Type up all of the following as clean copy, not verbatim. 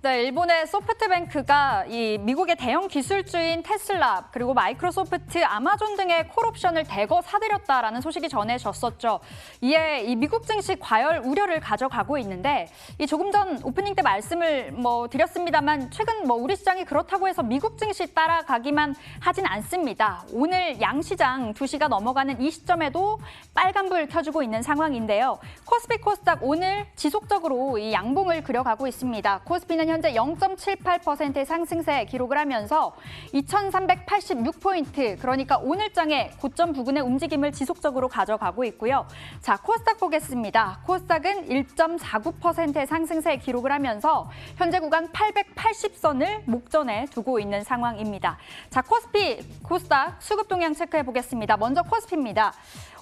네, 일본의 소프트뱅크가 이 미국의 대형 기술주인 테슬라 그리고 마이크로소프트, 아마존 등의 콜옵션을 대거 사들였다라는 소식이 전해졌었죠. 이에 이 미국 증시 과열 우려를 가져가고 있는데 이 조금 전 오프닝 때 말씀을 드렸습니다만 최근 우리 시장이 그렇다고 해서 미국 증시 따라가기만 하진 않습니다. 오늘 양시장 2시가 넘어가는 이 시점에도 빨간불 켜주고 있는 상황인데요. 코스피 코스닥 오늘 지속적으로 이 양봉을 그려가고 있습니다. 코스피는 현재 0.78%의 상승세 기록을 하면서 2,386포인트, 그러니까 오늘장의 고점 부근의 움직임을 지속적으로 가져가고 있고요. 자, 코스닥 보겠습니다. 코스닥은 1.49%의 상승세 기록을 하면서 현재 구간 880선을 목전에 두고 있는 상황입니다. 자, 코스피, 코스닥 수급 동향 체크해 보겠습니다. 먼저 코스피입니다.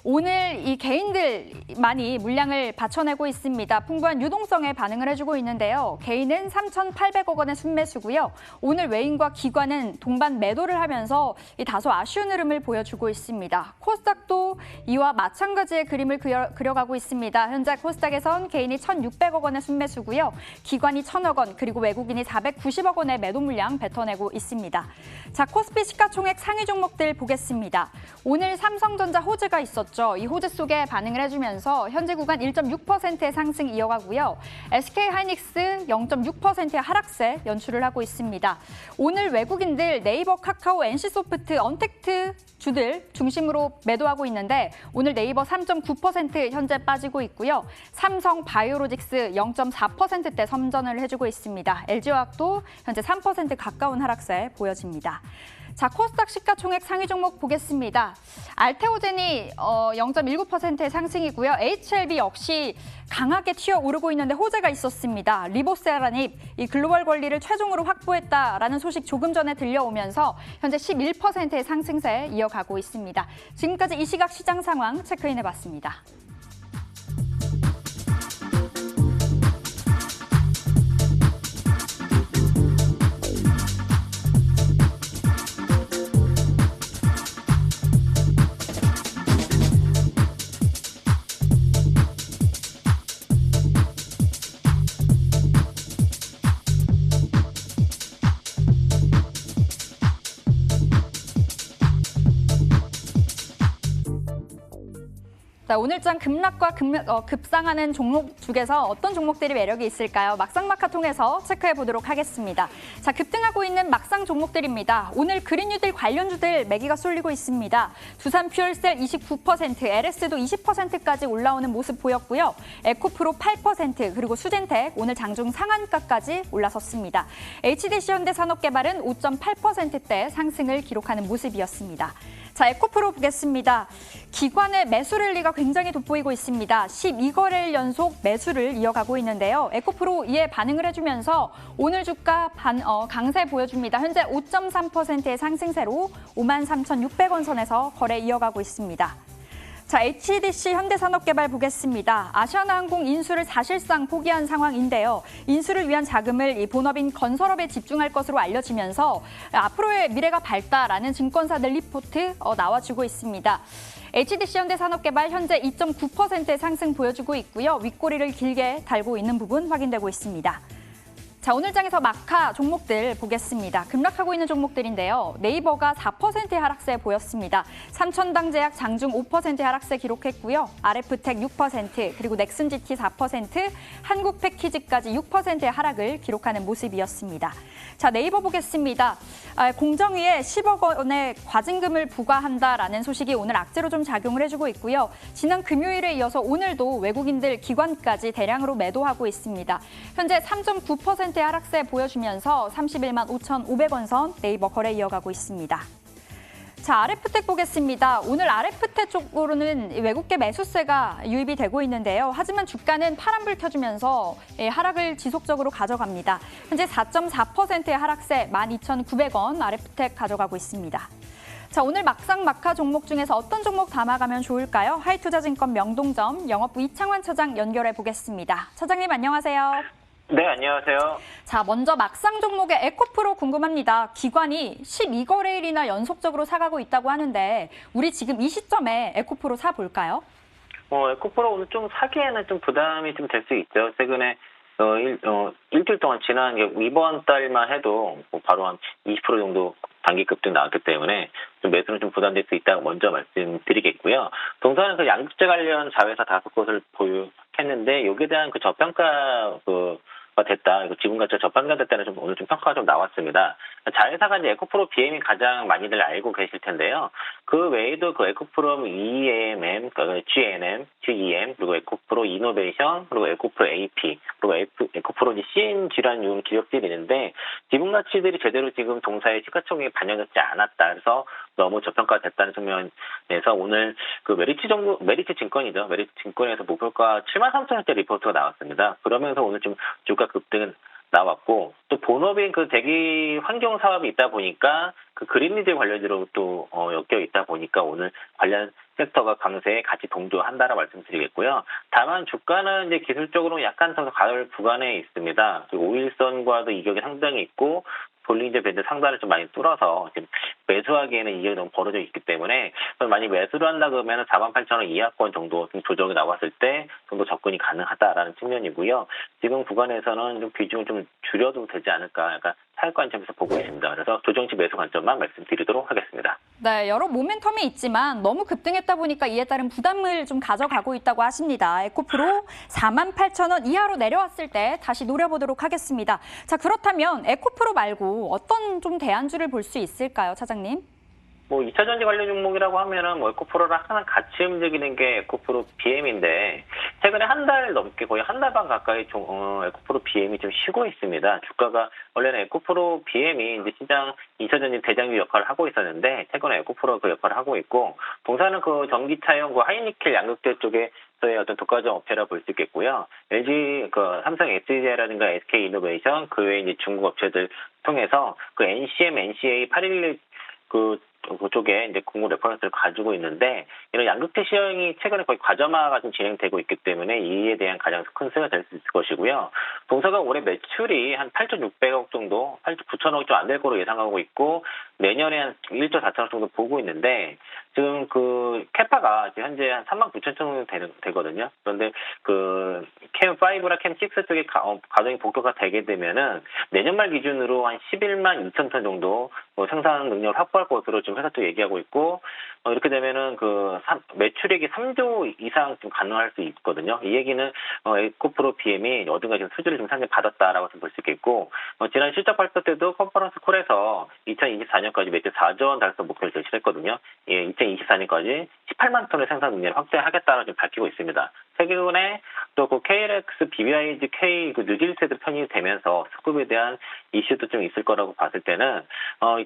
오늘 이 개인들 많이 물량을 받쳐내고 있습니다. 풍부한 유동성에 반응을 해주고 있는데요. 개인은 3,800억 원의 순매수고요. 오늘 외인과 기관은 동반 매도를 하면서 이 다소 아쉬운 흐름을 보여주고 있습니다. 코스닥도 이와 마찬가지의 그림을 그려가고 있습니다. 현재 코스닥에선 개인이 1,600억 원의 순매수고요. 기관이 1,000억 원, 그리고 외국인이 490억 원의 매도 물량 뱉어내고 있습니다. 자, 코스피 시가총액 상위 종목들 보겠습니다. 오늘 삼성전자 호재가 있었죠. 이 호재 속에 반응을 해주면서 현재 구간 1.6%의 상승 이어가고요. SK하이닉스 0.6%의 하락세 연출을 하고 있습니다. 오늘 외국인들 네이버, 카카오, NC소프트, 언택트 주들 중심으로 매도하고 있는데 오늘 네이버 3.9% 현재 빠지고 있고요. 삼성 바이오로직스 0.4%대 선전을 해주고 있습니다. LG화학도 현재 3% 가까운 하락세 보여집니다. 자, 코스닥 시가총액 상위 종목 보겠습니다. 알테오젠이 0.19%의 상승이고요. HLB 역시 강하게 튀어오르고 있는데 호재가 있었습니다. 리보세라닙, 이 글로벌 권리를 최종으로 확보했다라는 소식 조금 전에 들려오면서 현재 11%의 상승세 이어가고 있습니다. 지금까지 이 시각 시장 상황 체크인해봤습니다. 자, 오늘장 급락과 급상하는 종목 중에서 어떤 종목들이 매력이 있을까요? 막상막하 통해서 체크해 보도록 하겠습니다. 자, 급등하고 있는 막상 종목들입니다. 오늘 그린뉴딜 관련주들 매기가 쏠리고 있습니다. 두산퓨얼셀 29%, LS도 20%까지 올라오는 모습 보였고요. 에코프로 8%, 그리고 수젠텍 오늘 장중 상한가까지 올라섰습니다. HDC 현대산업개발은 5.8%대 상승을 기록하는 모습이었습니다. 자, 에코프로 보겠습니다. 기관의 매수 랠리가 굉장히 돋보이고 있습니다. 12거래일 연속 매수를 이어가고 있는데요. 에코프로 이에 반응을 해주면서 오늘 주가 강세 보여줍니다. 현재 5.3%의 상승세로 53,600원 선에서 거래 이어가고 있습니다. 자, HDC 현대산업개발 보겠습니다. 아시아나항공 인수를 사실상 포기한 상황인데요. 인수를 위한 자금을 이 본업인 건설업에 집중할 것으로 알려지면서 앞으로의 미래가 밝다라는 증권사들 리포트 나와주고 있습니다. HDC 현대산업개발 현재 2.9%의 상승 보여주고 있고요. 윗꼬리를 길게 달고 있는 부분 확인되고 있습니다. 자, 오늘 장에서 마카 종목들 보겠습니다. 급락하고 있는 종목들인데요. 네이버가 4%의 하락세 보였습니다. 삼천당제약 장중 5%의 하락세 기록했고요. RF텍 6%, 그리고 넥슨GT 4%, 한국패키지까지 6%의 하락을 기록하는 모습이었습니다. 자, 네이버 보겠습니다. 공정위에 10억 원의 과징금을 부과한다라는 소식이 오늘 악재로 좀 작용을 해주고 있고요. 지난 금요일에 이어서 오늘도 외국인들 기관까지 대량으로 매도하고 있습니다. 현재 3.9%의 하락세 보여주면서 31만 5,500원 선 네이버 거래 이어가고 있습니다. 자, RF텍 보겠습니다. 오늘 RF텍 쪽으로는 외국계 매수세가 유입이 되고 있는데요. 하지만 주가는 파란불 켜주면서 하락을 지속적으로 가져갑니다. 현재 4.4%의 하락세 12,900원 RF텍 가져가고 있습니다. 자, 오늘 막상막하 종목 중에서 어떤 종목 담아가면 좋을까요? 하이투자증권 명동점 영업부 이창환 차장 연결해 보겠습니다. 차장님 안녕하세요. 네, 안녕하세요. 자, 먼저 막상 종목의 에코프로 궁금합니다. 기관이 12거래일이나 연속적으로 사가고 있다고 하는데 우리 지금 이 시점에 에코프로 사볼까요? 에코프로 오늘 좀 사기에는 좀 부담이 좀 될 수 있죠. 최근에 일주일 동안 지난 이번 달만 해도 뭐 바로 한 20% 정도 단기 급등 나왔기 때문에 좀 매수는 좀 부담될 수 있다고 먼저 말씀드리겠고요. 동사는 그 양극재 관련 자회사 5곳을 보유했는데 여기에 대한 그 저평가 가 됐다. 지분 가치가 저평가 됐다는 오늘 좀 평가가 좀 나왔습니다. 자회사가 이제 에코프로 BM이 가장 많이들 알고 계실 텐데요. 그 외에도 그 에코프로 EMM, 그러니까 GNM, GEM, 그리고 에코프로 이노베이션, 그리고 에코프로 AP, 그리고 에코프로 CN 질환용 기업들이 있는데 지분 가치들이 제대로 지금 동사의 시가총액에 반영되지 않았다. 그래서 너무 저평가됐다는 측면에서 오늘 그 메리츠 증권이죠. 메리츠 증권에서 목표가 73,000원대 리포트가 나왔습니다. 그러면서 오늘 좀 주가 급등은 나왔고 또 본업인 그 대기 환경 사업이 있다 보니까 그 그린리드 관련주로 또 엮여 있다 보니까 오늘 관련 섹터가 강세에 같이 동조한다라 말씀드리겠고요. 다만 주가는 이제 기술적으로 약간 더 가을 구간에 있습니다. 그 5일선과도 이격이 상당히 있고 볼린저 밴드 상단을 좀 많이 뚫어서 지금 매수하기에는 이격이 너무 벌어져 있기 때문에 만약 매수를 한다 그러면 48,000원 이하권 정도 좀 조정이 나왔을 때 정도 접근이 가능하다라는 측면이고요. 지금 구간에서는 좀 비중을 좀 줄여도 되지 않을까 약간 타격 관점에서 보고 있습니다. 그래서 조정치 매수 관점만 말씀드리도록 하겠습니다. 네, 여러 모멘텀이 있지만 너무 급등했다 보니까 이에 따른 부담을 좀 가져가고 있다고 하십니다. 에코프로 48,000원 이하로 내려왔을 때 다시 노려보도록 하겠습니다. 자, 그렇다면 에코프로 말고 어떤 좀 대안주를 볼 수 있을까요, 차장님? 2차 전지 관련 종목이라고 하면은 에코프로랑 항상 같이 움직이는 게 에코프로 BM인데 최근에 한 달 넘게 거의 한 달 반 가까이 에코프로 BM이 좀 쉬고 있습니다. 주가가 원래는 에코프로 BM이 이제 시장 2차 전지 대장주 역할을 하고 있었는데 최근에 에코프로 그 역할을 하고 있고 동사는 그 전기차용 그 하이니켈 양극재 쪽에서의 어떤 독과점 업체라 볼 수 있겠고요. LG 그 삼성 SDI라든가 SK 이노베이션 그 외에 이제 중국 업체들 통해서 그 NCM, NCA 811 그쪽에 이제 공급 레퍼런스를 가지고 있는데 이런 양극재 시황이 최근에 거의 과점화가 좀 진행되고 있기 때문에 이에 대한 가장 큰 수혜가 될 수 있을 것이고요. 동사가 올해 매출이 한 8,600억 정도, 8,9천억 좀 안 될 거로 예상하고 있고 내년에 한 1조 4천억 정도 보고 있는데 지금 그 캐파가 지금 현재 한 39,000 정도 되거든요. 그런데 그 캠5나 캠6 쪽에 과정이 본격화 되게 되면은 내년 말 기준으로 한 11만 2천 톤 정도 생산 능력을 확보할 것으로 지금 회사 쪽 얘기하고 있고 이렇게 되면은 그 매출액이 3조 이상 좀 가능할 수 있거든요. 이 얘기는 에코프로 BM이 어딘가 지금 수주를 좀 상당히 받았다라고 볼 수 있겠고 지난 실적 발표 때도 컨퍼런스 콜에서 2024년까지 매출 4조 원 달성 목표를 제시했거든요. 예, 2024년까지 18만 톤의 생산 능력을 확대하겠다라고 좀 밝히고 있습니다. 최근에 또 그 KLX, BBIG, K 그 뉴질세도 편입이 되면서 수급에 대한 이슈도 좀 있을 거라고 봤을 때는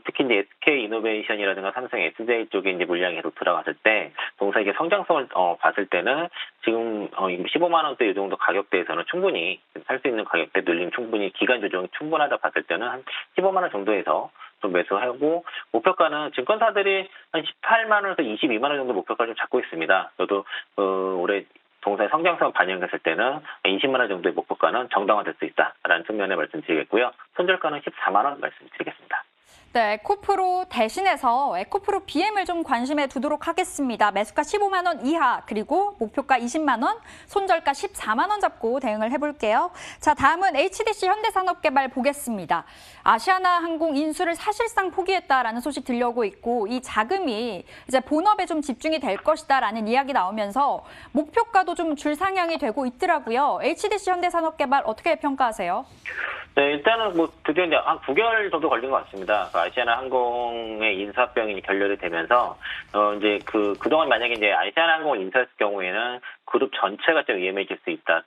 특히 이제 SK 이노베이션이라든가 삼성 SDI 쪽에 이제 물량이 계속 들어갔을 때 동사에게 성장성을 봤을 때는 지금 15만 원대 이 정도 가격대에서는 충분히 살 수 있는 가격대 늘림 충분히 기간 조정이 충분하다 봤을 때는 한 15만 원 정도에서 좀 매수하고 목표가는 증권사들이 한 18만 원에서 22만 원 정도 목표가를 좀 잡고 있습니다. 저도 올해 동사의 성장성 반영했을 때는 20만 원 정도의 목표가는 정당화될 수 있다라는 측면에 말씀드리겠고요. 손절가는 14만 원 말씀드리겠습니다. 네, 에코프로 대신해서 에코프로 BM을 좀 관심에 두도록 하겠습니다. 매수가 15만 원 이하, 그리고 목표가 20만 원, 손절가 14만 원 잡고 대응을 해볼게요. 자, 다음은 HDC 현대산업개발 보겠습니다. 아시아나항공 인수를 사실상 포기했다라는 소식 들려오고 있고 이 자금이 이제 본업에 좀 집중이 될 것이다라는 이야기 나오면서 목표가도 좀 줄상향이 되고 있더라고요. HDC 현대산업개발 어떻게 평가하세요? 네, 일단은 드디어 이제 한 9개월 정도 걸린 것 같습니다. 아시아나항공의 인수합병이 결렬이 되면서 이제 그동안 만약에 이제 아시아나항공을 인수했을 경우에는 그룹 전체가 좀 위험해질 수 있다.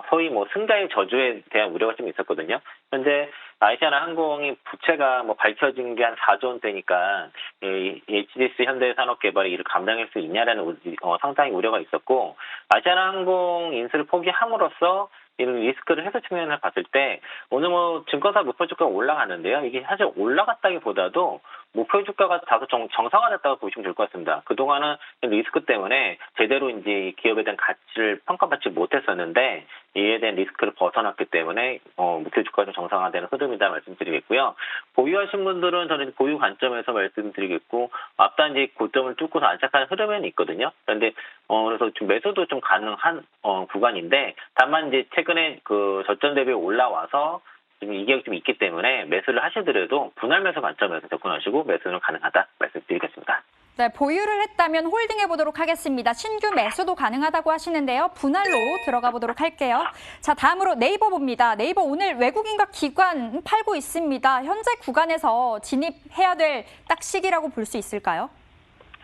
소위 승자의 저주에 대한 우려가 좀 있었거든요. 현재 아시아나항공이 부채가 밝혀진 게 한 4조 원대니까 HDC 현대산업개발이 이를 감당할 수 있냐라는 상당히 우려가 있었고 아시아나항공 인수를 포기함으로써 이런 리스크를 해소 측면을 봤을 때 오늘 증권사 목표 주가가 올라가는데요. 이게 사실 올라갔다기보다도 목표 주가가 다소 정상화됐다고 보시면 될 것 같습니다. 그동안은 리스크 때문에 제대로 이제 기업에 대한 가치를 평가받지 못했었는데 이에 대한 리스크를 벗어났기 때문에 목표 주가가 좀 정상화되는 흐름이다 말씀드리겠고요. 보유하신 분들은 저는 보유 관점에서 말씀드리겠고 앞단 이제 고점을 뚫고서 안착하는 흐름에는 있거든요. 그런데 그래서 좀 매수도 좀 가능한 구간인데 다만 이제 최근에 그 저점 대비 올라와서 지금 이격이 좀 있기 때문에 매수를 하시더라도 분할 매수 관점에서 접근하시고 매수는 가능하다 말씀드리겠습니다. 네, 보유를 했다면 홀딩해 보도록 하겠습니다. 신규 매수도 가능하다고 하시는데요. 분할로 들어가 보도록 할게요. 자, 다음으로 네이버 봅니다. 네이버 오늘 외국인과 기관 팔고 있습니다. 현재 구간에서 진입해야 될 딱 시기라고 볼 수 있을까요?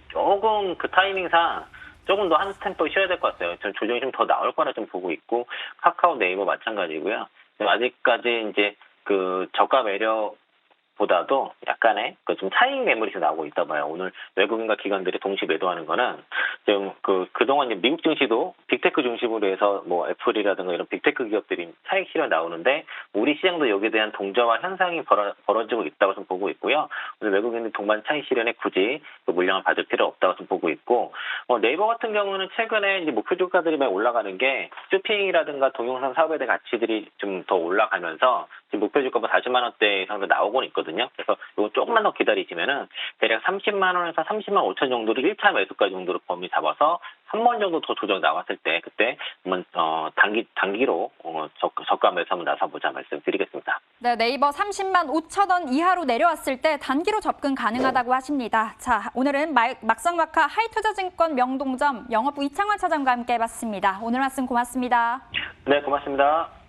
조금 그 타이밍상 조금 더 한 스탬프 쉬어야 될 것 같아요. 전 조정이 좀 더 나올 거라 좀 보고 있고 카카오, 네이버 마찬가지고요. 아직까지 이제 그 저가 매력보다도 약간의 그 좀 차익 매물이 좀 나오고 있다 봐요. 오늘 외국인과 기관들이 동시 매도하는 거는 지금 그동안 이제 미국 증시도 빅테크 중심으로 해서 뭐 애플이라든가 이런 빅테크 기업들이 차익 실현 나오는데 우리 시장도 여기에 대한 동저화 현상이 벌어지고 있다고 좀 보고 있고요. 오늘 외국인들 동반 차익 실현에 굳이 그 물량을 받을 필요 없다고 좀 보고 있고 네이버 같은 경우는 최근에 이제 목표 주가들이 많이 올라가는 게 쇼핑이라든가 동영상 사업에 대한 가치들이 좀 더 올라가면서 지금 목표 주가 뭐 40만 원대 이상도 나오고는 있거든요. 그래서 이거 조금만 더 기다리시면은 대략 30만 원에서 30만 5천 정도를 1차 매수가 정도로 범위 잡아서 한 번 정도 더 조정 나왔을 때 그때 한번 단기로 저가 매수 한번 나서보자 말씀드리겠습니다. 네, 네이버 30만 5천 원 이하로 내려왔을 때 단기로 접근 가능하다고 하십니다. 자, 오늘은 막상막하 하이투자증권 명동점 영업부 이창환 차장과 함께 해봤습니다. 오늘 말씀 고맙습니다. 네, 고맙습니다.